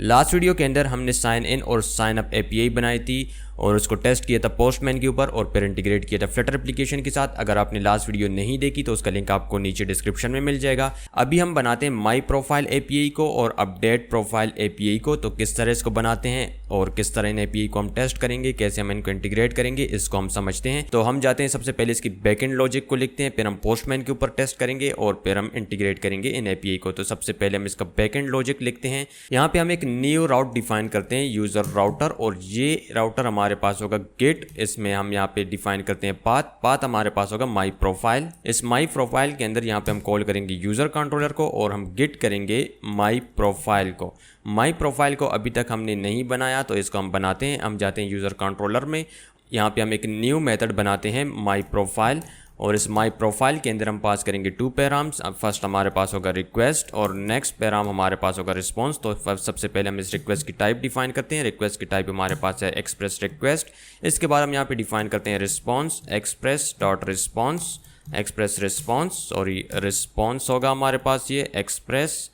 Last video के अंदर हमने साइन इन और साइन अप एपीआई बनाई थी और उसको टेस्ट किया था पोस्टमैन के ऊपर और फिर इंटीग्रेट किया था फ्लटर एप्लीकेशन के साथ। अगर आपने लास्ट वीडियो नहीं देखी तो उसका लिंक आपको नीचे डिस्क्रिप्शन में मिल जाएगा। अभी हम बनाते हैं माई प्रोफाइल एपीआई को और अपडेट प्रोफाइल एपीआई को। तो किस तरह इसको बनाते हैं और किस तरह इन एपीआई को हम टेस्ट करेंगे, कैसे हम इनको इंटीग्रेट करेंगे, इसको हम समझते हैं। तो हम जाते हैं सबसे पहले इसकी बैकएंड लॉजिक को लिखते हैं, फिर हम पोस्टमैन के ऊपर टेस्ट करेंगे और फिर हम इंटीग्रेट करेंगे इन एपीआई को। तो सबसे पहले हम इसका बैकएंड लॉजिक लिखते हैं। यहाँ पे हम एक न्यू राउट डिफाइन करते हैं, यूजर राउटर, और ये राउटर हमारे पास होगा गेट। इसमें हम यहाँ पे डिफाइन करते हैं पाथ हमारे पास होगा माई प्रोफाइल। इस माई प्रोफाइल के अंदर यहाँ पे हम कॉल करेंगे यूजर कंट्रोलर को और हम गिट करेंगे माई प्रोफाइल को। माई प्रोफाइल को अभी तक हमने नहीं बनाया तो इसको हम बनाते हैं। हम जाते हैं यूजर कंट्रोलर में, यहाँ पे हम एक न्यू मेथड बनाते हैं माई प्रोफाइल, और इस माई प्रोफाइल के अंदर हम पास करेंगे 2 पैराम्स। फर्स्ट हमारे पास होगा रिक्वेस्ट और नेक्स्ट पैराम हमारे पास होगा रिस्पॉन्स। तो सबसे पहले हम इस रिक्वेस्ट की टाइप डिफाइन करते हैं। रिक्वेस्ट की टाइप हमारे पास है एक्सप्रेस रिक्वेस्ट। इसके बाद हम यहाँ पे डिफाइन करते हैं response, express dot response, express response, sorry response होगा हमारे पास ये एक्सप्रेस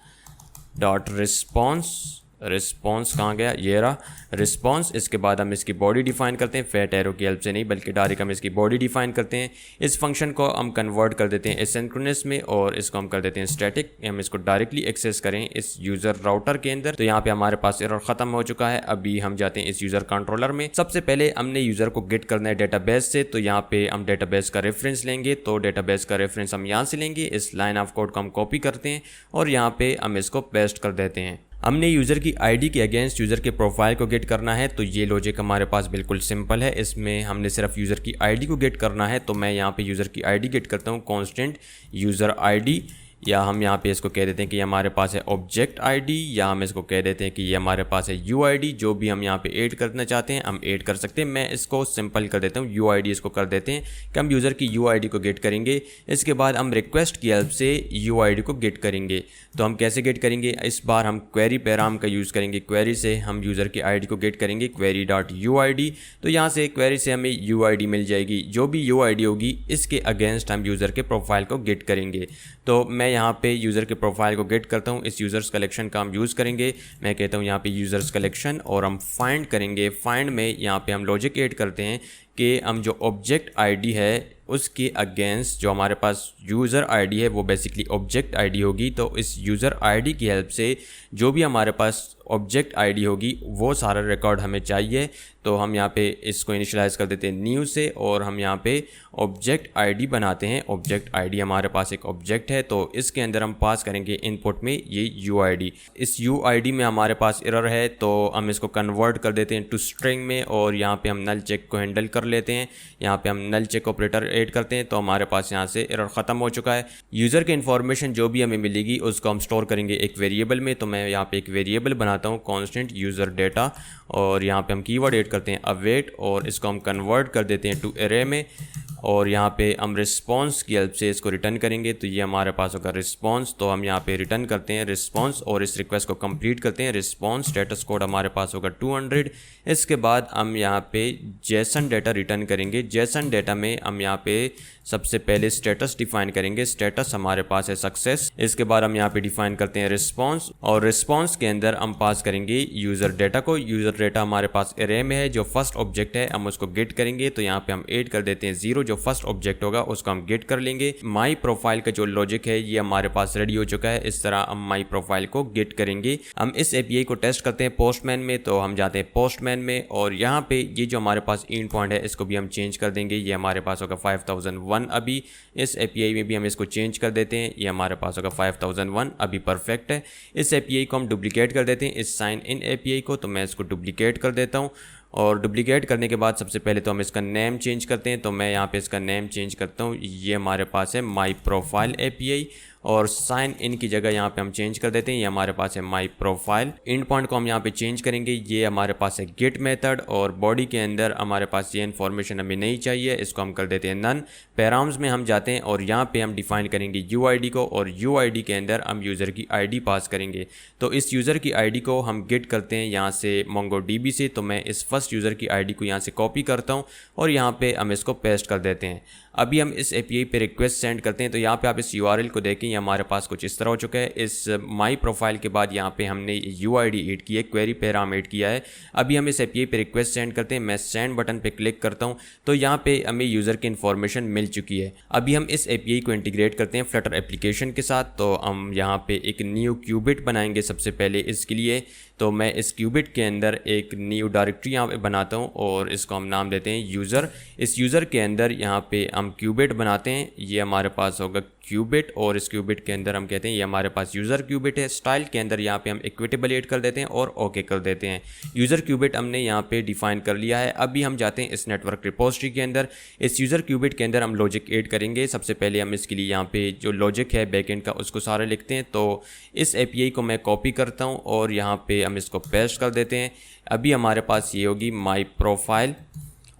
डॉट रिस्पॉन्स। रिस्पॉन्स कहाँ गया, ये रहा रिस्पॉन्स। इसके बाद हम इसकी बॉडी डिफाइन करते हैं, फैट एरो की हेल्प से नहीं बल्कि डायरेक्ट हम इसकी बॉडी डिफाइन करते हैं। इस फंक्शन को हम कन्वर्ट कर देते हैं एसिंक्रोनस में और इसको हम कर देते हैं स्टैटिक। हम इसको डायरेक्टली एक्सेस करें इस यूजर राउटर के अंदर। तो यहाँ पे हमारे पास एरर खत्म हो चुका है। अभी हम जाते हैं इस यूजर कंट्रोलर में। सबसे पहले हमने यूजर को गेट करना है डेटाबेस से, तो यहाँ पे हम डेटाबेस का रेफरेंस लेंगे। तो डेटाबेस का रेफरेंस हम यहाँ से लेंगे, इस लाइन ऑफ कोड को हम कॉपी करते हैं और यहाँ पे हम इसको पेस्ट कर देते हैं। हमने यूज़र की आईडी के अगेंस्ट यूज़र के प्रोफाइल को गेट करना है। तो ये लॉजिक हमारे पास बिल्कुल सिंपल है। इसमें हमने सिर्फ यूज़र की आईडी को गेट करना है। तो मैं यहाँ पे यूज़र की आईडी गेट करता हूँ, कांस्टेंट यूज़र आईडी, या हम यहाँ पे इसको कह देते हैं कि हमारे पास है ऑब्जेक्ट आईडी, या हम इसको कह देते हैं कि ये हमारे पास है यूआईडी। जो भी हम यहाँ पे ऐड करना चाहते हैं हम ऐड कर सकते हैं। मैं इसको सिंपल कर देता हूँ, यूआईडी इसको कर देते हैं कि हम यूज़र की यूआईडी को गेट करेंगे। इसके बाद हम रिक्वेस्ट की हेल्प से यूआईडी को गेट करेंगे। तो हम कैसे गेट करेंगे, इस बार हम क्वेरी पैराम का यूज़ करेंगे। क्वेरी से हम यूज़र की आईडी को गेट करेंगे, क्वेरी डॉट यूआईडी। तो यहाँ से क्वेरी से हमें यूआईडी मिल जाएगी। जो भी यूआईडी होगी इसके अगेंस्ट हम यूज़र के प्रोफाइल को गेट करेंगे। तो मैं यहाँ पे यूज़र के प्रोफाइल को गेट करता हूँ। इस यूज़र्स कलेक्शन का हम यूज़ करेंगे। मैं कहता हूँ यहाँ पे यूज़र्स कलेक्शन और हम फाइंड करेंगे। फाइंड में यहाँ पे हम लॉजिक ऐड करते हैं कि हम जो ऑब्जेक्ट आईडी है उसके अगेंस्ट जो हमारे पास यूज़र आईडी है वो बेसिकली ऑब्जेक्ट आईडी होगी। तो इस यूज़र आईडी की हेल्प से जो भी हमारे पास ऑब्जेक्ट आईडी होगी वो सारा रिकॉर्ड हमें चाहिए। तो हम यहाँ पे इसको इनिशियलाइज कर देते हैं न्यू से और हम यहाँ पे ऑब्जेक्ट आईडी बनाते हैं। ऑब्जेक्ट आईडी हमारे पास एक ऑब्जेक्ट है तो इसके अंदर हम पास करेंगे इनपुट में ये यूआईडी। इस यूआईडी में हमारे पास एरर है तो हम इसको कन्वर्ट कर देते हैं टू स्ट्रिंग में और यहाँ पे हम नल चेक को हैंडल कर लेते हैं। यहाँ पे हम नल चेक ऑपरेटर ऐड करते हैं तो हमारे पास यहाँ से एरर ख़त्म हो चुका है। यूज़र की इन्फॉर्मेशन जो भी हमें मिलेगी उसको हम स्टोर करेंगे एक वेरिएबल में। तो मैं यहाँ पे एक वेरिएबल बनाता हूँ कांस्टेंट यूज़र डेटा और यहाँ पे हम कीवर्ड ऐड करते हैं अवेट और इसको हम कन्वर्ट कर देते हैं टू एरे में और यहाँ पे हम रिस्पॉन्स की हेल्प से इसको रिटर्न करेंगे। तो ये हमारे पास होगा रिस्पॉन्स। तो हम यहाँ पे रिटर्न करते हैं रिस्पॉन्स और इस रिक्वेस्ट को कंप्लीट करते हैं। रिस्पॉन्स स्टेटस कोड हमारे पास होगा 200। इसके बाद हम यहाँ पे जेसन डेटा रिटर्न करेंगे। जेसन डेटा में हम यहाँ पे सबसे पहले स्टेटस डिफाइन करेंगे। स्टेटस हमारे पास है सक्सेस। इसके बाद हम यहाँ पे डिफाइन करते हैं रिस्पॉन्स और रिस्पॉन्स के अंदर हम पास करेंगे यूज़र डेटा को। यूज़र डेटा हमारे पास एरे में है, जो फर्स्ट ऑब्जेक्ट है हम उसको गेट करेंगे। तो यहाँ पे हम ऐड कर देते हैं 0, जो फर्स्ट ऑब्जेक्ट होगा उसको हम गेट कर लेंगे। माई प्रोफाइल का जो लॉजिक है ये हमारे पास रेडी हो चुका है। इस तरह हम माई प्रोफाइल को गेट करेंगे। हम इस एपीआई को टेस्ट करते हैं पोस्टमैन में। तो हम जाते हैं पोस्टमैन में और यहाँ पे ये जो हमारे पास एंड पॉइंट है इसको भी हम चेंज कर देंगे। ये हमारे पास होगा 5001। अभी इस एपीआई में भी हम इसको चेंज कर देते हैं। ये हमारे पास होगा 5001, अभी परफेक्ट है। इस एपीआई को हम डुप्लीकेट कर देते हैं, इस साइन इन एपीआई को। तो मैं इसको डुप्लीकेट कर देता हूँ और डुप्लीकेट करने के बाद सबसे पहले तो हम इसका नेम चेंज करते हैं। तो मैं यहाँ पे इसका नेम चेंज करता हूँ। ये हमारे पास है माई प्रोफाइल एपीआई और साइन इन की जगह यहाँ पे हम चेंज कर देते हैं। ये हमारे पास है माई प्रोफाइल। एंड पॉइंट को हम यहाँ पे चेंज करेंगे। ये हमारे पास है गेट मेथड और बॉडी के अंदर हमारे पास ये इन्फॉर्मेशन हमें नहीं चाहिए, इसको हम कर देते हैं नन। पैराम्स में हम जाते हैं और यहाँ पे हम डिफाइन करेंगे यूआईडी को और यूआईडी के अंदर हम यूज़र की आईडी पास करेंगे। तो इस यूज़र की आईडी को हम गेट करते हैं यहाँ से मोंगोडीबी से। तो मैं इस फर्स्ट यूज़र की आईडी को यहाँ से कॉपी करता हूँ और यहाँ पे हम इसको पेस्ट कर देते हैं। अभी हम इस API पे रिक्वेस्ट सेंड करते हैं तो यहाँ पे आप इस URL को देखें, ये हमारे पास कुछ इस तरह हो चुका है। इस माई प्रोफाइल के बाद यहाँ पे हमने UID ऐड किया है, क्वेरी पैराम ऐड किया है। अभी हम इस API पे रिक्वेस्ट सेंड करते हैं, मैं सेंड बटन पे क्लिक करता हूँ तो यहाँ पे हमें यूज़र की इन्फॉर्मेशन मिल चुकी है। अभी हम इस API को इंटीग्रेट करते हैं फ्लटर एप्लीकेशन के साथ। तो हम यहाँ पे एक न्यू क्यूबिट बनाएंगे सबसे पहले इसके लिए। तो मैं इस क्यूबिट के अंदर एक न्यू डायरेक्टरी यहाँ पे बनाता हूँ और इसको हम नाम देते हैं यूज़र। इस यूज़र के अंदर यहाँ पे हम क्यूबिट बनाते हैं, ये हमारे पास होगा क्यूबिट, और इस क्यूबिट के अंदर हम कहते हैं ये हमारे पास यूज़र क्यूबिट है। स्टाइल के अंदर यहाँ पे हम इक्विटेबल ऐड कर देते हैं और ओके कर देते हैं। यूज़र क्यूबिट हमने यहाँ पे डिफाइन कर लिया है। अभी हम जाते हैं इस नेटवर्क रिपोजिटरी के अंदर। इस यूज़र क्यूबिट के अंदर हम लॉजिक ऐड करेंगे। सबसे पहले हम इसके लिए यहाँ पे जो लॉजिक है बैकएंड का उसको सारा लिखते हैं। तो इस API को मैं कॉपी करता हूँ और यहाँ पे हम इसको पेस्ट कर देते हैं। अभी हमारे पास ये होगी माई प्रोफाइल,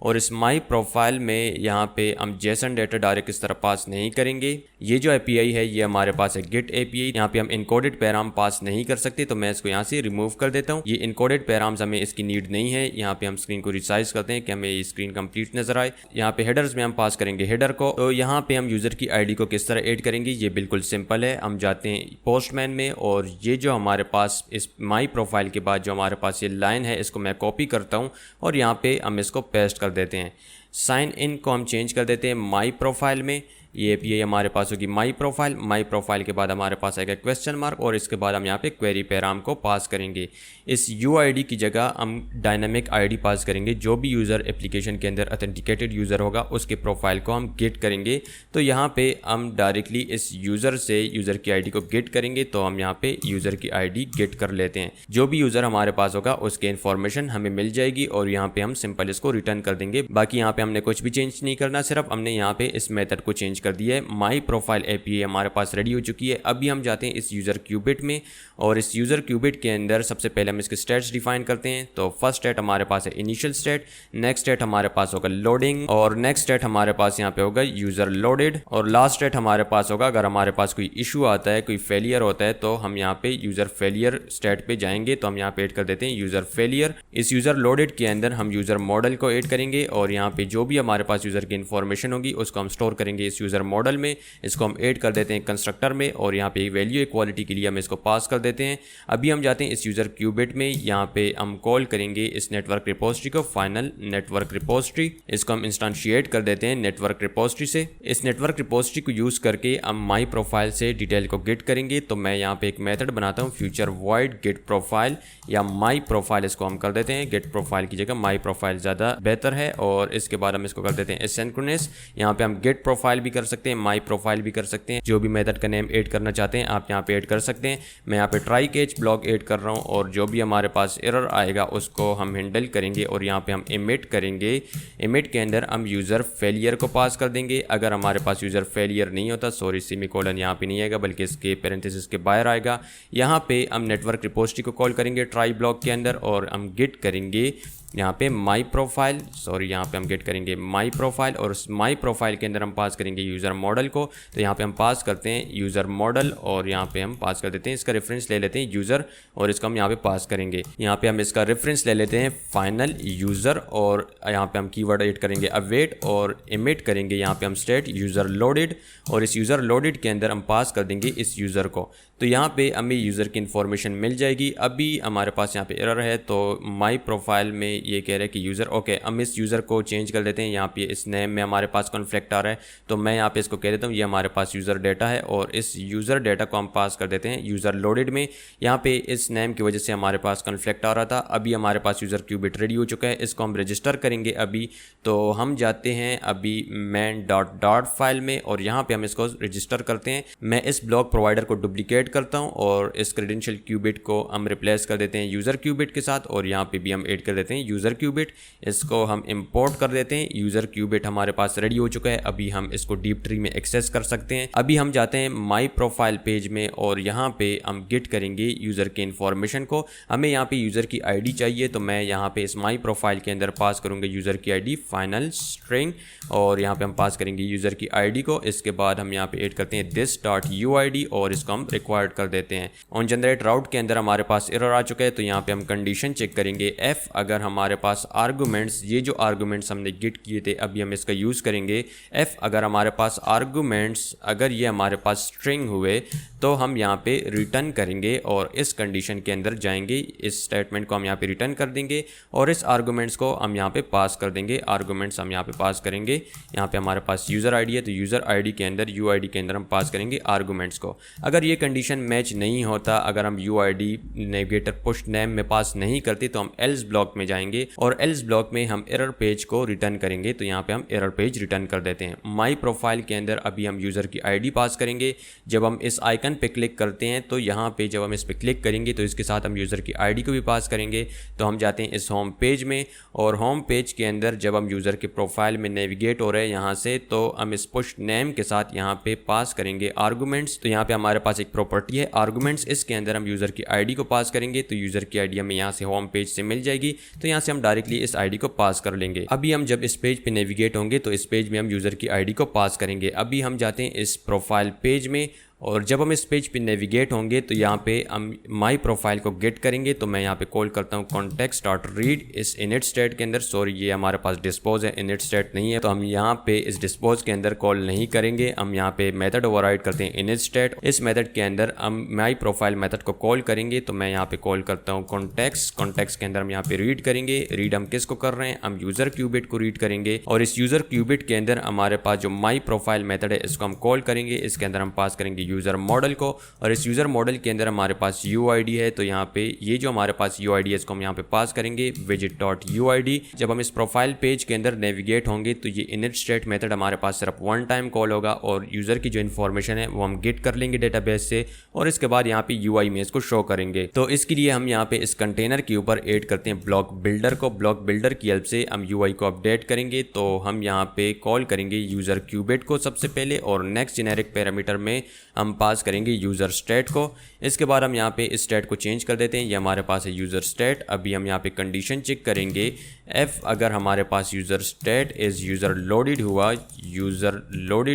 और इस माई प्रोफाइल में यहाँ पे हम जेसन डेटा डायरेक्ट इस तरह पास नहीं करेंगे। ये जो API है ये हमारे पास है गेट API, यहाँ पे हम इनकोडेड पैराम पास नहीं कर सकते, तो मैं इसको यहाँ से रिमूव कर देता हूँ। ये इनकोडेड पैराम्स हमें इसकी नीड नहीं है। यहाँ पे हम स्क्रीन को रिसाइज करते हैं कि हमें ये स्क्रीन कंप्लीट नजर आए। यहाँ पे हेडर्स में हम पास करेंगे हेडर को। तो यहाँ पे हम यूज़र की ID को किस तरह ऐड करेंगे, ये बिल्कुल सिंपल है। हम जाते हैं पोस्टमैन में, और ये जो हमारे पास इस माई प्रोफाइल के बाद जो हमारे पास ये लाइन है इसको मैं कॉपी करता हूँ और यहाँ पे हम इसको पेस्ट कर देते हैं। साइन इन को हम चेंज कर देते हैं माई प्रोफाइल में। ये API हमारे पास होगी माई प्रोफाइल। माई प्रोफाइल के बाद हमारे पास आएगा क्वेश्चन मार्क, और इसके बाद हम यहाँ पे क्वेरी पैराम को पास करेंगे। इस UID की जगह हम डायनामिक ID पास करेंगे। जो भी यूज़र एप्लीकेशन के अंदर ऑथेंटिकेटेड यूज़र होगा उसके प्रोफाइल को हम गेट करेंगे। तो यहाँ पे हम डायरेक्टली इस यूज़र से यूज़र की ID को गेट करेंगे। तो हम यहाँ पे यूज़र की ID गेट कर लेते हैं। जो भी यूज़र हमारे पास होगा उसकी इन्फॉर्मेशन हमें मिल जाएगी और यहाँ पे हम सिंपल इसको रिटर्न कर देंगे। बाकी यहाँ पे हमने कुछ भी चेंज नहीं करना, सिर्फ हमने यहाँ पे इस मेथड को चेंज कर दिया है। माई प्रोफाइल API हमारे पास रेडी हो चुकी है। अभी हम जाते हैं इस यूज़र क्यूबिट में, और इस यूज़र क्यूबिट के अंदर सबसे पहले हम इसके स्टेट्स डिफाइन करते हैं। तो फर्स्ट स्टेट हमारे पास है इनिशियल स्टेट, नेक्स्ट स्टेट हमारे पास होगा लोडिंग, और नेक्स्ट स्टेट हमारे पास यहाँ पे होगा यूज़र लोडेड, और लास्ट स्टेट हमारे पास होगा अगर हमारे पास कोई इशू आता है, कोई फेलियर होता है, तो हम यहाँ पे यूज़र फेलियर स्टेट पे जाएंगे। तो हम यहाँ पे ऐड कर देते हैं यूज़र फेलियर। इस यूज़र लोडेड के अंदर हम यूज़र मॉडल को ऐड करेंगे, और यहाँ पे जो भी हमारे पास यूज़र की इन्फॉर्मेशन होगी उसको हम स्टोर करेंगे इस यूज़र मॉडल में। इसको हम ऐड कर देते हैं कंस्ट्रक्टर में, और यहाँ पे वैल्यू इक्वालिटी के लिए हम इसको पास कर देते हैं। अभी हम जाते हैं इस यूज़र क्यूबिट में, यहाँ पे हम कॉल करेंगे इस नेटवर्क रिपोजिटरी को, फाइनल नेटवर्क रिपोजिटरी। इसको हम इंस्टेंशिएट कर देते हैं नेटवर्क रिपोजिटरी से। इस नेटवर्क रिपोजिटरी को यूज़ करके हम माई प्रोफाइल से डिटेल को गेट करेंगे। तो मैं यहाँ पे एक मेथड बनाता हूँ फ्यूचर वॉइड गेट प्रोफाइल या माई प्रोफाइल, इसको हम कर देते हैं। गेट प्रोफाइल की जगह माई प्रोफाइल ज़्यादा बेहतर है, और इसके बाद हम इसको कर देते हैं एसिंक्रोनस। यहाँ पे हम गेट प्रोफाइल भी कर सकते हैं, माई प्रोफाइल भी कर सकते हैं। जो भी मेथड का नेम ऐड करना चाहते हैं आप यहाँ पे ऐड कर सकते हैं। मैं यहाँ पे ट्राई कैच ब्लॉक ऐड कर रहा हूँ, और जो भी हमारे पास एरर आएगा उसको हम हैंडल करेंगे, और यहाँ पे हम इमिट करेंगे। इमिट के अंदर हम यूज़र फेलियर को पास कर देंगे। अगर हमारे पास यूज़र फेलियर नहीं होता, सॉरी सेमीकोलन यहाँ पे नहीं आएगा बल्कि इसके पैरेंथेसिस के बाहर आएगा। यहाँ पे हम नेटवर्क रिपोजिटरी को कॉल करेंगे ट्राई ब्लॉक के अंदर, और हम गेट करेंगे यहाँ पे माई प्रोफाइल, सॉरी यहाँ पे हम गेट करेंगे माई प्रोफाइल, और उस माई प्रोफाइल के अंदर हम पास करेंगे यूज़र मॉडल को। तो यहाँ पे हम पास करते हैं यूज़र मॉडल, और यहाँ पे हम पास कर देते हैं इसका रेफरेंस ले लेते हैं यूज़र, और इसका हम यहाँ पे पास करेंगे। यहाँ पे हम इसका रेफरेंस ले लेते हैं फाइनल यूज़र, और यहाँ पे हम कीवर्ड ऐड करेंगे अवेट, और इमिट करेंगे यहाँ पे हम स्टेट यूज़र लोडेड, और इस यूज़र लोडेड के अंदर हम पास कर देंगे इस यूज़र को। तो यहाँ पे हमें यूज़र की इन्फॉर्मेशन मिल जाएगी। अभी हमारे पास यहाँ पे एरर है, तो माई प्रोफाइल में ये कह रहे हैं कि यूज़र, ओके हम इस यूज़र को चेंज कर देते हैं। यहाँ पे इस नेम में हमारे पास कॉन्फ्लिक्ट आ रहा है, तो मैं यहाँ पे इसको कह देता हूँ ये हमारे पास यूज़र डेटा है, और इस यूज़र डेटा को हम पास कर देते हैं यूज़र लोडेड में। यहाँ पे इस नेम की वजह से हमारे पास कॉन्फ्लिक्ट आ रहा था। अभी हमारे पास यूज़र क्यूबिट रेडी हो चुका है, इसको हम रजिस्टर करेंगे अभी। तो हम जाते हैं अभी मैन डॉट फाइल में, और यहाँ पे हम इसको रजिस्टर करते हैं। मैं इस ब्लॉक प्रोवाइडर को डुप्लीकेट करता हूँ, और इस क्रेडेंशियल क्यूबिट को हम रिप्लेस कर देते हैं यूज़र क्यूबिट के साथ, और यहाँ पे भी हम ऐड कर देते हैं यूज़र क्यूबिट। इसको हम इंपोर्ट कर देते हैं। यूज़र क्यूबिट हमारे पास रेडी हो चुका है। अभी हम इसको डीप ट्री में एक्सेस कर सकते हैं। अभी हम जाते हैं माई प्रोफाइल पेज में, और यहाँ पे हम गेट करेंगे यूज़र के इन्फॉर्मेशन को। हमें यहाँ पे यूज़र की ID चाहिए, तो मैं यहाँ पे इस माई प्रोफाइल के अंदर पास करूँगा यूज़र की ID फाइनल स्ट्रिंग, और यहाँ पे हम पास करेंगे यूज़र की ID को। इसके बाद हम यहाँ पे ऐड करते हैं this.uid, और इसको हम रिक्वायर्ड कर देते हैं। ऑन जनरेट राउट के अंदर हमारे पास एरर आ चुका है, तो यहाँ पे हम कंडीशन चेक करेंगे F। अगर हमारे हमारे पास आर्गूमेंट्स, ये जो आर्गूमेंट्स हमने गेट किए थे अभी हम इसका यूज़ करेंगे। एफ अगर हमारे पास आर्गूमेंट्स अगर ये हमारे पास स्ट्रिंग हुए तो हम यहाँ पे रिटर्न करेंगे और इस कंडीशन के अंदर जाएंगे, इस स्टेटमेंट को हम यहाँ पे रिटर्न कर देंगे और इस आर्गूमेंट्स को हम यहाँ पे पास कर देंगे। आर्गूमेंट्स हम यहाँ पे पास करेंगे, यहाँ पे हमारे पास यूज़र आईडी है तो यूज़र आईडी के अंदर यूआईडी के अंदर हम पास करेंगे आर्गूमेंट्स को। अगर ये कंडीशन मैच नहीं होता, अगर हम यूआईडी नेविगेटर पुश नेम में पास नहीं करते तो हम एल्स ब्लॉक में जाएंगे और एल्स ब्लॉक में हम एरर पेज को रिटर्न करेंगे। तो यहाँ पे हम एरर पेज रिटर्न कर देते हैं। माई प्रोफाइल के अंदर अभी हम यूज़र की आईडी पास करेंगे। जब हम इस आइकन पे क्लिक करते हैं तो यहाँ पे जब हम इस पे क्लिक करेंगे तो इसके साथ हम यूज़र की आईडी को भी पास करेंगे। तो हम जाते हैं इस होम पेज में और होम पेज के अंदर जब हम यूज़र के प्रोफाइल में नेविगेट हो रहे हैं यहाँ से, तो हम इस पुश नेम के साथ यहाँ पे पास करेंगे आर्गूमेंट्स। तो यहाँ पे हमारे पास एक प्रॉपर्टी है आर्गूमेंट्स, इसके अंदर हम यूज़र की आईडी को पास करेंगे। तो यूज़र की आईडी हमें यहाँ से होम पेज से मिल जाएगी, तो यहाँ से हम डायरेक्टली इस आईडी को पास कर लेंगे। अभी हम जब इस पेज पे नेविगेट होंगे तो इस पेज में हम यूज़र की आईडी को पास करेंगे। अभी हम जाते हैं इस प्रोफाइल पेज में और जब हम इस पेज पे नेविगेट होंगे तो यहाँ पे हम माई प्रोफाइल को गेट करेंगे। तो मैं यहाँ पे कॉल करता हूँ कॉन्टेक्स्ट डॉट रीड इस इनिट स्टेट के अंदर। सॉरी, ये हमारे पास डिस्पोज है, इनिट स्टेट नहीं है, तो हम यहाँ पे इस डिस्पोज के अंदर कॉल नहीं करेंगे। हम यहाँ पे मेथड ओवरराइड करते हैं इनिट स्टेट। इस मेथड के अंदर हम माई प्रोफाइल मेथड को कॉल करेंगे। तो मैं यहाँ पे कॉल करता हूँ कॉन्टेक्स्ट के अंदर हम यहाँ पे रीड करेंगे। रीड हम किसको कर रहे हैं, हम यूज़र क्यूबिट को रीड करेंगे और इस यूज़र क्यूबिट के अंदर हमारे पास जो माई प्रोफाइल मेथड है इसको हम कॉल करेंगे। इसके अंदर हम पास करेंगे यूज़र मॉडल को और इस यूज़र मॉडल के अंदर हमारे पास यूआईडी है। तो यहाँ पे ये जो हमारे पास यूआईडी है इसको हम यहाँ पे पास करेंगे widget.uid। जब हम इस प्रोफाइल पेज के अंदर नेविगेट होंगे तो ये इनिट स्टेट मेथड हमारे पास सिर्फ वन टाइम कॉल होगा और यूज़र की जो इन्फॉर्मेशन है वो हम गेट कर लेंगे डेटाबेस से और इसके बाद यहाँ पे यूआई में इसको शो करेंगे। तो इसके लिए हम यहाँ पे इस कंटेनर के ऊपर ऐड करते हैं ब्लॉक बिल्डर को। ब्लॉक बिल्डर की हेल्प से हम यूआई को अपडेट करेंगे। तो हम यहाँ पे कॉल करेंगे यूज़र क्यूबिट को सबसे पहले और नेक्स्ट जेनेरिक पैरामीटर में हम पास करेंगे यूज़र स्टेट को। इसके बाद हम यहाँ पे इस स्टेट को चेंज कर देते हैं, ये हमारे पास है यूज़र स्टेट। अभी हम यहाँ पे कंडीशन चेक करेंगे एफ अगर हमारे पास user state is user loaded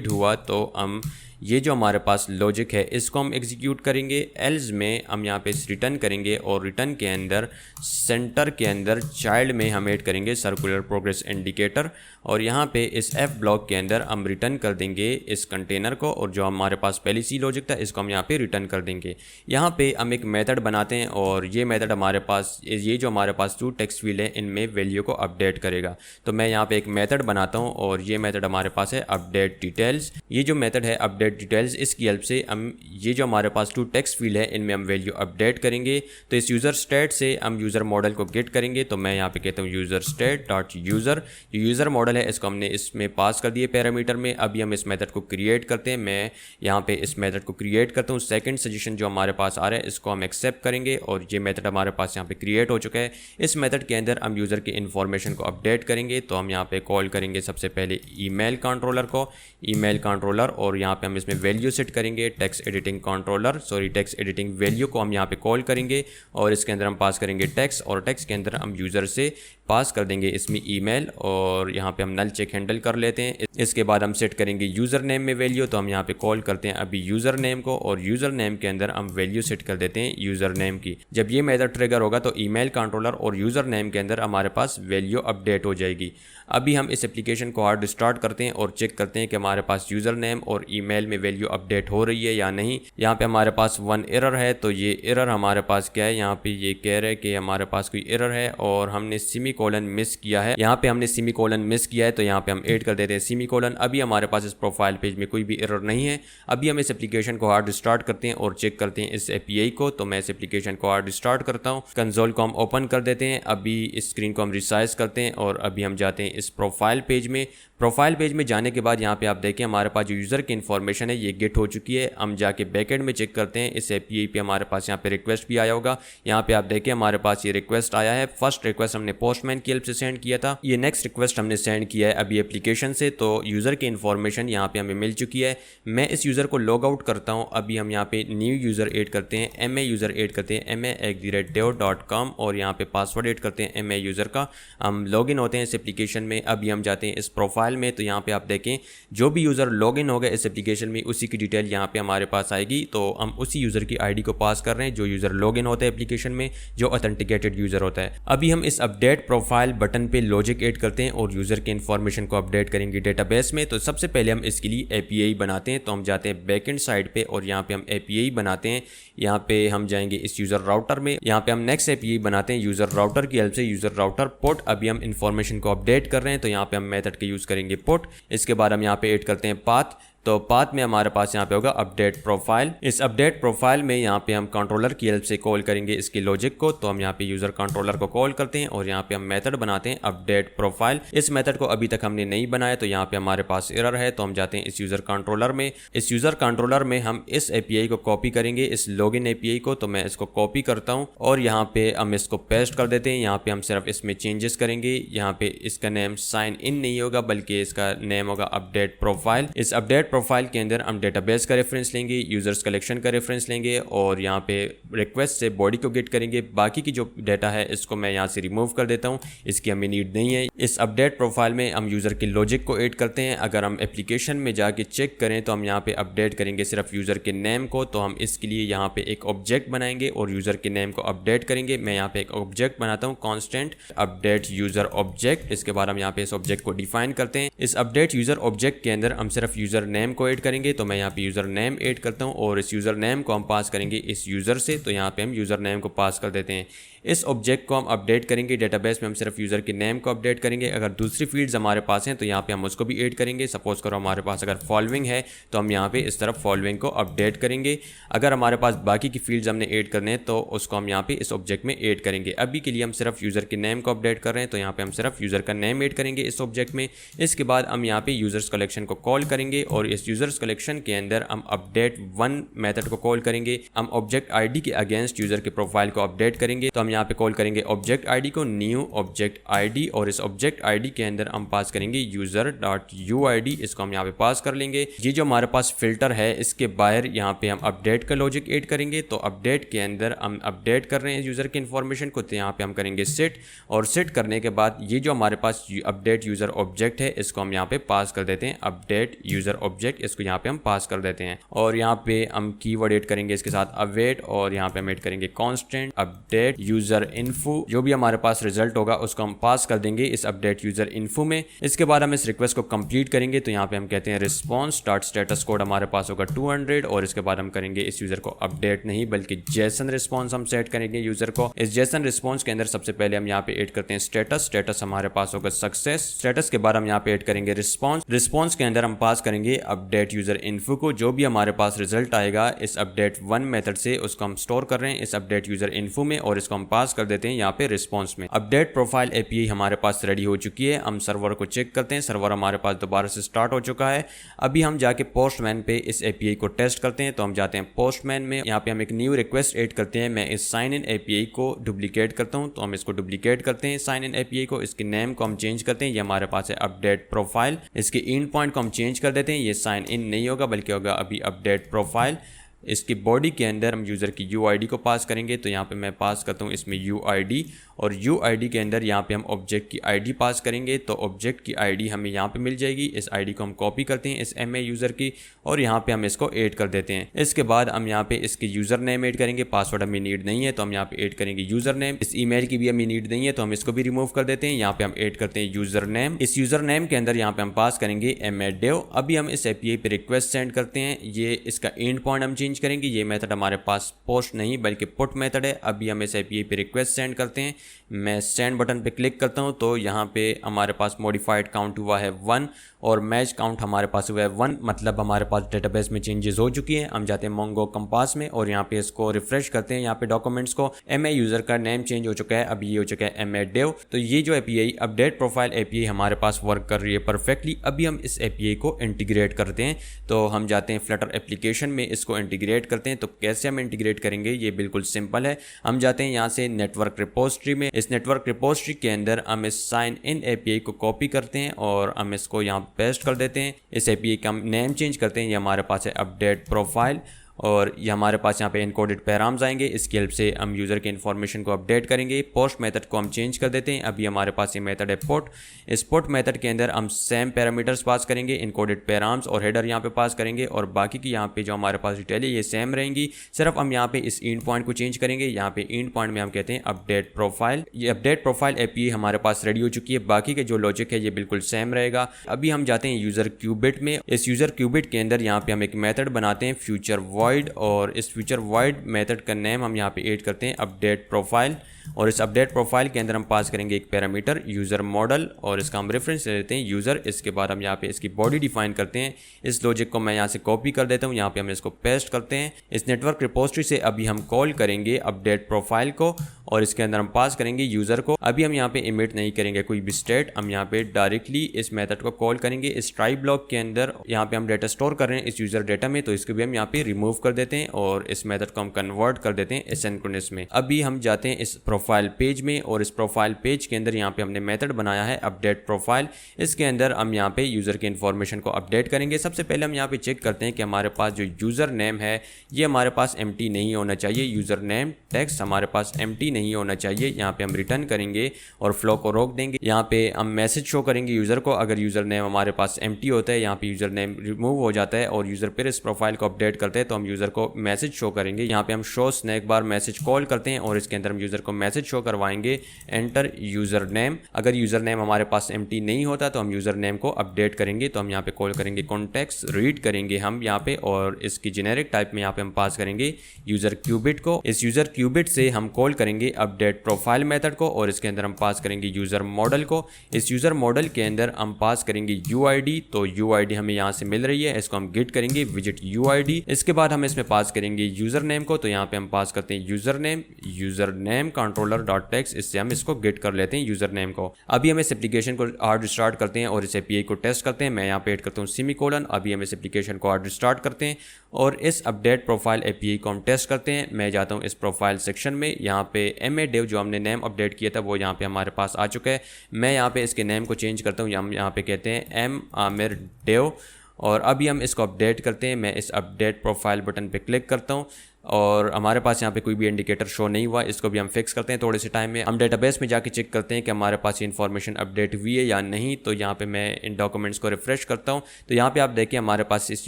हुआ तो हम ये जो हमारे पास लॉजिक है इसको हम एग्जीक्यूट करेंगे। एल्स में हम यहाँ पे रिटर्न करेंगे और रिटर्न के अंदर सेंटर के अंदर चाइल्ड में हम ऐड करेंगे सर्कुलर प्रोग्रेस इंडिकेटर और यहाँ पे इस एफ ब्लॉक के अंदर हम रिटर्न कर देंगे इस कंटेनर को और जो हमारे पास पहले सी लॉजिक था इसको हम यहाँ पे रिटर्न कर देंगे। यहाँ पे हम एक मेथड बनाते हैं और ये मेथड हमारे पास ये जो हमारे पास 2 टेक्स्ट फील्ड है इनमें वैल्यू को अपडेट करेगा। तो मैं यहाँ पे एक मेथड बनाता हूँ और ये मेथड हमारे पास है अपडेट डिटेल्स। ये जो मेथड है अपडेट डिटेल्स, इसकी हेल्प से हम ये जो हमारे पास 2 टेक्स्ट फील्ड है इनमें हम वैल्यू अपडेट करेंगे। तो इस यूज़र स्टेट से हम यूज़र मॉडल को गेट करेंगे। तो मैं यहाँ पे कहता हूँ यूज़र स्टेट डॉट यूज़र, जो यूज़र मॉडल है इसको हमने इसमें पास कर दिए पैरामीटर में। अभी हम इस मेथड को क्रिएट करते हैं। मैं यहाँ पे इस मेथड को क्रिएट करता हूँ। सेकंड सजेशन जो हमारे पास आ रहा है इसको हम एक्सेप्ट करेंगे और ये मेथड हमारे पास यहाँ पे क्रिएट हो चुका है। इस मेथड के अंदर हम यूज़र की इन्फॉर्मेशन को अपडेट करेंगे। तो हम यहाँ पे कॉल करेंगे सबसे पहले ईमेल कंट्रोलर को, ईमेल कंट्रोलर, और यहाँ पे हम इसमें वैल्यू सेट करेंगे text editing controller, text editing value को हम यहाँ पे कॉल करेंगे और इसके अंदर हम पास करेंगे टेक्स्ट और टेक्स्ट के अंदर हम यूज़र से पास कर देंगे इसमें ईमेल और यहाँ पे हम नल चेक हैंडल कर लेते हैं। इसके बाद हम सेट करेंगे यूज़र नेम में वैल्यू। तो हम यहाँ पे कॉल करते हैं अभी यूज़र नेम को और यूज़र नेम के अंदर हम वैल्यू सेट कर देते हैं यूज़र नेम की। जब ये मेथड ट्रिगर होगा तो ईमेल कंट्रोलर और यूज़र नेम के अंदर हमारे पास वैल्यू अपडेट हो जाएगी। अभी हम इस एप्लीकेशन को हार्ड स्टार्ट करते हैं और चेक करते हैं कि हमारे पास यूज़र नेम और ईमेल में वैल्यू अपडेट हो रही है या नहीं। यहाँ पे हमारे पास 1 एरर है। तो ये एरर हमारे पास क्या है, यहाँ पे ये कह रहा है कि हमारे पास कोई एरर है और हमने सेमीकोलन मिस किया है। यहाँ पे हमने सेमीकोलन मिस किया है तो यहाँ पे हम ऐड कर देते हैं सेमीकोलन। अभी हमारे पास इस प्रोफाइल पेज में कोई भी एरर नहीं है। अभी हम इस एप्लीकेशन को हार्ड स्टार्ट करते हैं और चेक करते हैं इस एपीआई को। तो मैं इस एप्लीकेशन को हार्ड स्टार्ट करता हूँ, कंसोल को हम ओपन कर देते हैं। अभी इस स्क्रीन को हम रिसाइज करते हैं और अभी हम जाते हैं इस प्रोफाइल पेज में। प्रोफाइल पेज में जाने के बाद यहाँ पे आप देखें हमारे पास जो यूज़र की इन्फॉर्मेशन है ये गेट हो चुकी है। हम जाके बैकएंड में चेक करते हैं इस एपीआई पे हमारे पास यहाँ पे रिक्वेस्ट भी आया होगा। यहाँ पे आप देखें हमारे पास ये रिक्वेस्ट आया है। फर्स्ट रिक्वेस्ट हमने पोस्टमैन की हेल्प से सेंड किया था, ये नेक्स्ट रिक्वेस्ट हमने सेंड किया है अभी एप्लीकेशन से। तो यूज़र की इन्फॉर्मेशन यहाँ पे हमें मिल चुकी है। मैं इस यूज़र को लॉग आउट करता हूँ। अभी हम यहाँ पे न्यू यूज़र ऐड करते हैं, MA यूज़र ऐड करते हैं ma@deo.com और यहाँ पे पासवर्ड ऐड करते हैं MA यूज़र का। हम लॉग इन होते हैं इस एप्लीकेशन में। अभी हम जाते हैं इस प्रोफाइल में। तो यहाँ पे आप देखें जो भी यूज़र लॉगिन होगा इस एप्लीकेशन इन्फॉर्मेशन में उसी की डिटेल यहाँ पे हमारे पास आएगी। तो हम उसी यूज़र की आईडी को पास कर रहे हैं जो यूज़र लॉगिन होता है एप्लीकेशन में, जो ऑथेंटिकेटेड यूज़र होता है। अभी हम इस अपडेट प्रोफाइल बटन पे लॉजिक ऐड करते हैं और यूज़र के इन्फॉर्मेशन को अपडेट करेंगे डेटाबेस में। तो सबसे पहले हम इसके लिए एपीआई बनाते हैं। तो हम जाते हैं बैकएंड साइड पे और यहाँ पे हम एपीआई बनाते हैं। यहाँ पे हम जाएंगे इस यूज़र राउटर में, यहाँ पे हम नेक्स्ट एपीआई बनाते हैं यूज़र राउटर की हेल्प से, यूज़र राउटर पोर्ट। अभी हम इन्फॉर्मेशन को अपडेट कर रहे हैं तो यहाँ पे हम मेथड के यूज़ करेंगे पोर्ट। इसके बाद हम यहाँ पे ऐड करते हैं पाथ। तो पाथ में हमारे पास यहाँ पे होगा अपडेट प्रोफाइल। इस अपडेट प्रोफाइल में यहाँ पे हम कंट्रोलर की हेल्प से कॉल करेंगे इसकी लॉजिक को। तो हम यहाँ पे यूज़र कंट्रोलर को कॉल करते हैं और यहाँ पे हम मेथड बनाते हैं अपडेट प्रोफाइल। इस मेथड को अभी तक हमने नहीं बनाया तो यहाँ पे हमारे पास एरर है। तो हम जाते हैं इस यूज़र कंट्रोलर में। इस यूज़र कंट्रोलर में हम इस एपीआई को कॉपी करेंगे, इस लॉगिन एपीआई को। तो मैं इसको कॉपी करता हूँ और यहाँ पे हम इसको पेस्ट कर देते हैं। यहाँ पे हम सिर्फ इसमें चेंजेस करेंगे। यहाँ पे इसका नेम साइन इन नहीं होगा बल्कि इसका नेम होगा अपडेट प्रोफाइल। इस अपडेट प्रोफाइल के अंदर हम डेटाबेस का रेफरेंस लेंगे, यूजर्स कलेक्शन का रेफरेंस लेंगे और यहाँ पे रिक्वेस्ट से बॉडी को गेट करेंगे। बाकी की जो डाटा है इसको मैं यहाँ से रिमूव कर देता हूँ, इसकी हमें नीड नहीं है। इस अपडेट प्रोफाइल में हम यूज़र की लॉजिक को ऐड करते हैं। अगर हम एप्लीकेशन में जाके चेक करें तो हम यहाँ पे अपडेट करेंगे सिर्फ यूज़र के नेम को। तो हम इसके लिए यहाँ पे एक ऑब्जेक्ट बनाएंगे और यूज़र के नेम को अपडेट करेंगे। मैं यहाँ पे एक ऑब्जेक्ट बनाता हूँ, कॉन्स्टेंट अपडेट यूज़र ऑब्जेक्ट। इसके बाद हम यहाँ पे इस ऑब्जेक्ट को डिफाइन करते हैं। इस अपडेट यूज़र ऑब्जेक्ट के अंदर हम सिर्फ यूज़र नेम को ऐड करेंगे। तो मैं यहाँ पे यूज़र नेम ऐड करता हूँ और इस यूज़र नेम को हम पास करेंगे इस यूज़र से। तो यहाँ पे हम यूज़र नेम को पास कर देते हैं। इस ऑब्जेक्ट को हम अपडेट करेंगे डेटाबेस में, हम सिर्फ यूज़र के नेम को अपडेट करेंगे। अगर दूसरी फील्ड्स हमारे पास हैं तो यहाँ पे हम उसको भी ऐड करेंगे। सपोज करो हमारे पास अगर फॉलोइंग है तो हम यहाँ पे इस तरफ फॉलोइंग को अपडेट करेंगे। अगर हमारे पास बाकी की फील्ड्स हमने ऐड करने हैं तो उसको हम यहाँ पे इस ऑब्जेक्ट में ऐड करेंगे। अभी के लिए हम सिर्फ यूज़र के नेम को अपडेट कर रहे हैं तो यहाँ पे हम सिर्फ यूज़र का नेम ऐड करेंगे इस ऑब्जेक्ट में। इसके बाद हम यहाँ पे यूज़र्स कलेक्शन को कॉल करेंगे और इस यूज़र्स कलेक्शन के अंदर हम अपडेट वन मेथड को कॉल करेंगे। हम ऑब्जेक्ट आईडी के अगेंस्ट यूज़र के प्रोफाइल को अपडेट करेंगे। तो हम यहाँ पे कॉल करेंगे ऑब्जेक्ट आईडी को, न्यू ऑब्जेक्ट आईडी, और इस ऑब्जेक्ट आईडी के अंदर हम पास करेंगे यूजर डॉट यूआईडी। इसको हम यहाँ पे पास कर लेंगे। ये जो हमारे पास फिल्टर है इसके बाहर यहाँ पे हम अपडेट का लॉजिक ऐड करेंगे। तो अपडेट के अंदर हम अपडेट कर रहे हैं यूजर की इन्फॉर्मेशन को, तो यहाँ पे हम करेंगे सेट, और सेट करने के बाद ये जो हमारे पास अपडेट यूजर ऑब्जेक्ट है इसको हम यहाँ पे पास कर देते हैं अपडेट यूजर ऑब्जेक्ट। इसको यहाँ पे हम पास कर देते हैं और यहाँ पे हम कीवर्ड ऐड करेंगे इसके साथ अवेट, और यहाँ पे हम ऐड करेंगे कांस्टेंट अपडेट यूजर इन्फो। जो भी हमारे पास रिजल्ट होगा उसको हम पास कर देंगे इस अपडेट यूजर इन्फो में। इसके बाद हम इस रिक्वेस्ट को कंप्लीट करेंगे। तो यहाँ पे हम कहते हैं रिस्पॉन्स डॉट स्टेटस कोड हमारे पास होगा 200, और इसके बाद हम करेंगे इस यूजर को अपडेट नहीं बल्कि जेसन रिस्पॉन्स हम सेट करेंगे यूजर को। इस जेसन रिस्पॉन्स के अंदर सबसे पहले हम यहाँ पे ऐड करते हैं स्टेटस। स्टेटस हमारे पास होगा सक्सेस। स्टेटस के बाद हम यहाँ पे ऐड करेंगे रिस्पॉन्स। रिस्पॉन्स के अंदर हम पास करेंगे अपडेट यूजर इन्फो को। जो भी हमारे पास रिजल्ट आएगा इस अपडेट वन मेथड से उसको हम स्टोर कर रहे हैं इस अपडेट यूजर इन्फो में, और इसको हम पास कर देते हैं यहाँ पे रिस्पॉन्स में। अपडेट प्रोफाइल एपीआई हमारे पास रेडी हो चुकी है। हम सर्वर को चेक करते हैं, सर्वर हमारे पास दोबारा से स्टार्ट हो चुका है। अभी हम जाके पोस्टमैन पे इस एपीआई को टेस्ट करते हैं। तो हम जाते हैं पोस्टमैन में, यहाँ पे हम एक न्यू रिक्वेस्ट ऐड करते हैं। मैं इस साइन इन एपीआई को डुप्लीकेट करता हूँ। तो हम इसको डुप्लीकेट करते हैं साइन इन एपीआई को। इसके नेम को हम चेंज करते हैं, ये हमारे पास है अपडेट प्रोफाइल। इसके एंड पॉइंट को हम चेंज कर देते हैं, ये साइन इन नहीं होगा बल्कि होगा अभी अपडेट प्रोफाइल। इसकी बॉडी के अंदर हम यूज़र की यूआईडी को पास करेंगे। तो यहाँ पे मैं पास करता हूँ इसमें यूआईडी, और यूआईडी के अंदर यहाँ पे हम ऑब्जेक्ट की आईडी पास करेंगे। तो ऑब्जेक्ट की आईडी हमें यहाँ पे मिल जाएगी। इस आईडी को हम कॉपी करते हैं इस एमए यूज़र की, और यहाँ पे हम इसको ऐड कर देते हैं। इसके बाद हम यहाँ पे इसके यूज़र नेम ऐड करेंगे। पासवर्ड हमें नीड नहीं है तो हम यहाँ पे ऐड करेंगे यूज़र नेम। इस ईमेल की भी हमें नीड नहीं है तो हम इसको भी रिमूव कर देते हैं। यहाँ पे हम ऐड करते हैं यूज़र नेम। इस यूज़र नेम के अंदर यहाँ पे हम पास करेंगे एमएडेव। अभी हम इस एपीआई पे रिक्वेस्ट सेंड करते हैं। ये इसका एंड पॉइंट हम चेंज करेंगे। ये मेथड हमारे पास पोस्ट नहीं बल्कि पुट मेथड है। अभी हम इस एपीआई पे रिक्वेस्ट सेंड करते हैं। मैं सेंड बटन पे क्लिक करता हूं तो यहाँ पे हमारे पास मॉडिफाइड काउंट हुआ है 1 और मैच काउंट हमारे पास हुआ है 1, मतलब हमारे पास डेटाबेस में चेंजेस हो चुकी हैं। हम जाते हैं मोंगो कंपास में और यहाँ पे इसको रिफ्रेश करते हैं। यहाँ पे डॉक्यूमेंट्स को एमए यूजर का नेम चेंज हो चुका है, अभी ये हो चुका है एमए डेव। तो ये जो एपीआई अपडेट प्रोफाइल एपीआई हमारे पास वर्क कर रही है परफेक्टली। अभी हम इस एपीआई को इंटीग्रेट करते हैं। तो हम जाते हैं फ्लटर एप्लीकेशन में, इसको इंटीग्रेट करते हैं। तो कैसे हम इंटीग्रेट करेंगे ये बिल्कुल सिंपल है। हम जाते हैं यहाँ से नेटवर्क रिपोजिटरी में। इस नेटवर्क रिपोजिटरी के अंदर हम इस साइन इन एपीआई को कॉपी करते हैं और हम इसको यहाँ पेस्ट कर देते हैं। इस एपीआई का हम नेम चेंज करते हैं। ये हमारे पास है अपडेट प्रोफाइल और ये हमारे पास यहाँ पे इनकोडेड पैराम्स आएंगे। इसकी हेल्प से हम यूज़र के इन्फॉर्मेशन को अपडेट करेंगे। पोस्ट मेथड को हम चेंज कर देते हैं। अभी हमारे पास ये मेथड है पोट। इस पोट मेथड के अंदर हम सेम पैरामीटर्स पास करेंगे, इनकोडेड पैराम्स और हेडर यहाँ पे पास करेंगे, और बाकी की यहाँ पे जो हमारे पास डिटेल है ये सेम रहेंगी। सिर्फ हम यहाँ पे इस इंड पॉइंट को चेंज करेंगे। यहाँ पे इंड पॉइंट में हम कहते हैं अपडेट प्रोफाइल। ये अपडेट प्रोफाइल एपीआई हमारे पास रेडी हो चुकी है। बाकी के जो लॉजिक है ये बिल्कुल सेम रहेगा। अभी हम जाते हैं यूज़र क्यूबिट में। इस यूज़र क्यूबिट के अंदर यहाँ पे हम एक मेथड बनाते हैं फ्यूचर वॉइड, और इस फ्यूचर वॉइड मेथड का नेम हम यहाँ पे ऐड करते हैं अपडेट प्रोफाइल, और इस अपडेट प्रोफाइल के अंदर हम पास करेंगे एक पैरामीटर यूज़र मॉडल, और इसका हम रेफरेंस ले लेते हैं यूज़र। इसके बाद हम यहाँ पे इसकी बॉडी डिफाइन करते हैं। इस लॉजिक को मैं यहाँ से कॉपी कर देता हूँ, यहाँ पे हम इसको पेस्ट करते हैं। इस नेटवर्क रिपोजिटरी से अभी हम कॉल करेंगे अपडेट प्रोफाइल को, और इसके अंदर हम पास करेंगे यूज़र को। अभी हम यहाँ पे इमिट नहीं करेंगे कोई भी स्टेट, हम यहाँ पे डायरेक्टली इस मेथड को कॉल करेंगे। इस ट्राई ब्लॉक के अंदर यहाँ पे हम डेटा स्टोर कर रहे हैं इस यूज़र डेटा में, तो इसको भी हम यहाँ पे रिमूव कर देते हैं और इस मेथड को हम कन्वर्ट कर देते हैं एसिंक्रोनस में। अभी हम जाते हैं इस प्रोफाइल पेज में, और इस प्रोफाइल पेज के अंदर यहाँ पे हमने मेथड बनाया है अपडेट प्रोफाइल। इसके अंदर हम यहाँ पे यूज़र के इन्फॉर्मेशन को अपडेट करेंगे। सबसे पहले हम यहाँ पे चेक करते हैं कि हमारे पास जो यूज़र नेम है ये हमारे पास एम्प्टी नहीं होना चाहिए। यूज़र नेम टेक्स्ट हमारे पास एम्प्टी नहीं होना चाहिए। यहाँ पे हम रिटर्न करेंगे और फ्लो को रोक देंगे। यहाँ पे हम मैसेज शो करेंगे यूज़र को। अगर यूज़र नेम हमारे पास एम्प्टी होता है, यहाँ पे यूज़र नेम रिमूव हो जाता है और यूज़र फिर इस प्रोफाइल को अपडेट करते हैं, तो हम यूज़र को मैसेज शो करेंगे। यहाँ पे हम show snack bar message call करते हैं और इसके अंदर हम यूज़र को मैसेज शो करवाएंगे एंटर यूज़र नेम। अगर यूज़र नेम हमारे पास एम्प्टी नहीं होता तो हम यूज़र नेम को अपडेट करेंगे। तो हम यहाँ पे कॉल करेंगे कॉन्टेक्स्ट रीड करेंगे हम यहाँ पे, और इसकी जेनेरिक टाइप में यहाँ पे हम पास करेंगे यूज़र क्यूबिट को। इस यूज़र क्यूबिट से हम कॉल करेंगे अपडेट प्रोफाइल मेथड को, और इसके अंदर हम पास करेंगे यूज़र मॉडल को। इस यूज़र मॉडल के अंदर हम पास करेंगे यूआईडी। तो यूआईडी हमें यहाँ से मिल रही है, इसको हम गेट करेंगे विजिट यूआईडी। इसके बाद हम इसमें पास करेंगे यूज़र नेम को। तो यहाँ पे हम पास करते हैं user name controller dot text, इससे हम इसको गेट कर लेते हैं यूज़र नेम को। अभी हम इस एप्लीकेशन को हार्ड स्टार्ट करते हैं और इस एपीआई को टेस्ट करते हैं। मैं यहाँ पे ऐड करता हूँ सेमीकोलन। अभी हम इस एप्लीकेशन को हार्ड स्टार्ट करते हैं और इस अपडेट प्रोफाइल एपीआई को हम टेस्ट करते हैं। मैं जाता हूँ इस प्रोफाइल सेक्शन में। यहाँ पे MA-Dev जो हमने नेम अपडेट किया था वो यहाँ पे हमारे पास आ चुका है। मैं यहाँ पे इसके नेम को चेंज करता हूँ, हम यहाँ पे कहते हैं M आमिर देव, और अभी हम इसको अपडेट करते हैं। मैं इस अपडेट प्रोफाइल बटन पे क्लिक करता हूँ और हमारे पास यहाँ पे कोई भी इंडिकेटर शो नहीं हुआ। इसको भी हम फिक्स करते हैं थोड़े से टाइम में। हम डेटाबेस में जाके चेक करते हैं कि हमारे पास ये इन्फॉर्मेशन अपडेट हुई है या नहीं। तो यहाँ पे मैं इन डॉक्यूमेंट्स को रिफ्रेश करता हूँ, तो यहाँ पे आप देखिए हमारे पास इस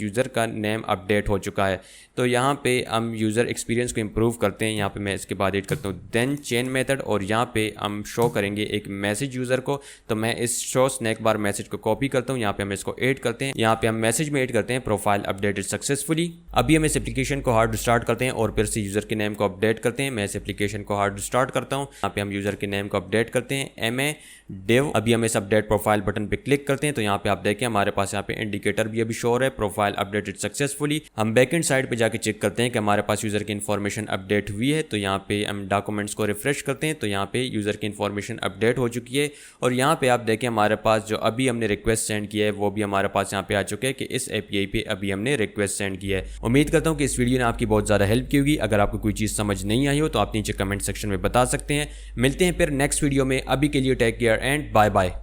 यूज़र का नेम अपडेट हो चुका है। तो यहाँ पे हम यूज़र एक्सपीरियंस को इम्प्रूव करते हैं। यहाँ पे मैं इसके बाद एड करता हूँ देन चेन मेथड, और यहाँ पे हम शो करेंगे एक मैसेज यूज़र को। तो मैं इस शो स्नैक बार मैसेज को कॉपी करता हूँ, यहाँ पे हम इसको ऐड करते हैं। यहाँ पे हम मैसेज में ऐड करते हैं प्रोफाइल अपडेटेड सक्सेसफुली। अभी हम इस एप्लीकेशन को हार्ड स्टार्ट करते हैं और फिर से यूज़र के नेम को अपडेट करते हैं। मैं इस एप्लीकेशन को हार्ड स्टार्ट करता हूं। यहाँ पे हम यूजर के नेम को अपडेट करते हैं MA-Dev। अभी हम इस अपडेट प्रोफाइल बटन पे क्लिक करते हैं, तो यहाँ पे आप देखें हमारे पास यहाँ पे इंडिकेटर भी अभी शो हो रहा है प्रोफाइल अपडेटेड सक्सेसफुली। हम बैकएंड साइड पे जाके चेक करते हैं कि हमारे पास यूजर की इन्फॉर्मेशन अपडेट हुई है। तो यहाँ पे हम डॉक्यूमेंट्स को रिफ्रेश करते हैं, तो यहाँ पे यूजर की इन्फॉर्मेशन अपडेट हो चुकी है। और यहाँ पे आप देखें हमारे पास जो अभी हमने रिक्वेस्ट सेंड किया है वो भी हमारे पास यहाँ पे आ चुके हैं कि इस API पे अभी हमने रिक्वेस्ट सेंड किया है। उम्मीद करता हूँ कि इस वीडियो ने आपकी बहुत ज़्यादा हेल्प की होगी। अगर आपको कोई चीज़ समझ नहीं आई हो तो आप नीचे कमेंट सेक्शन में बता सकते हैं। मिलते हैं फिर नेक्स्ट वीडियो में। अभी के लिए take care and bye bye.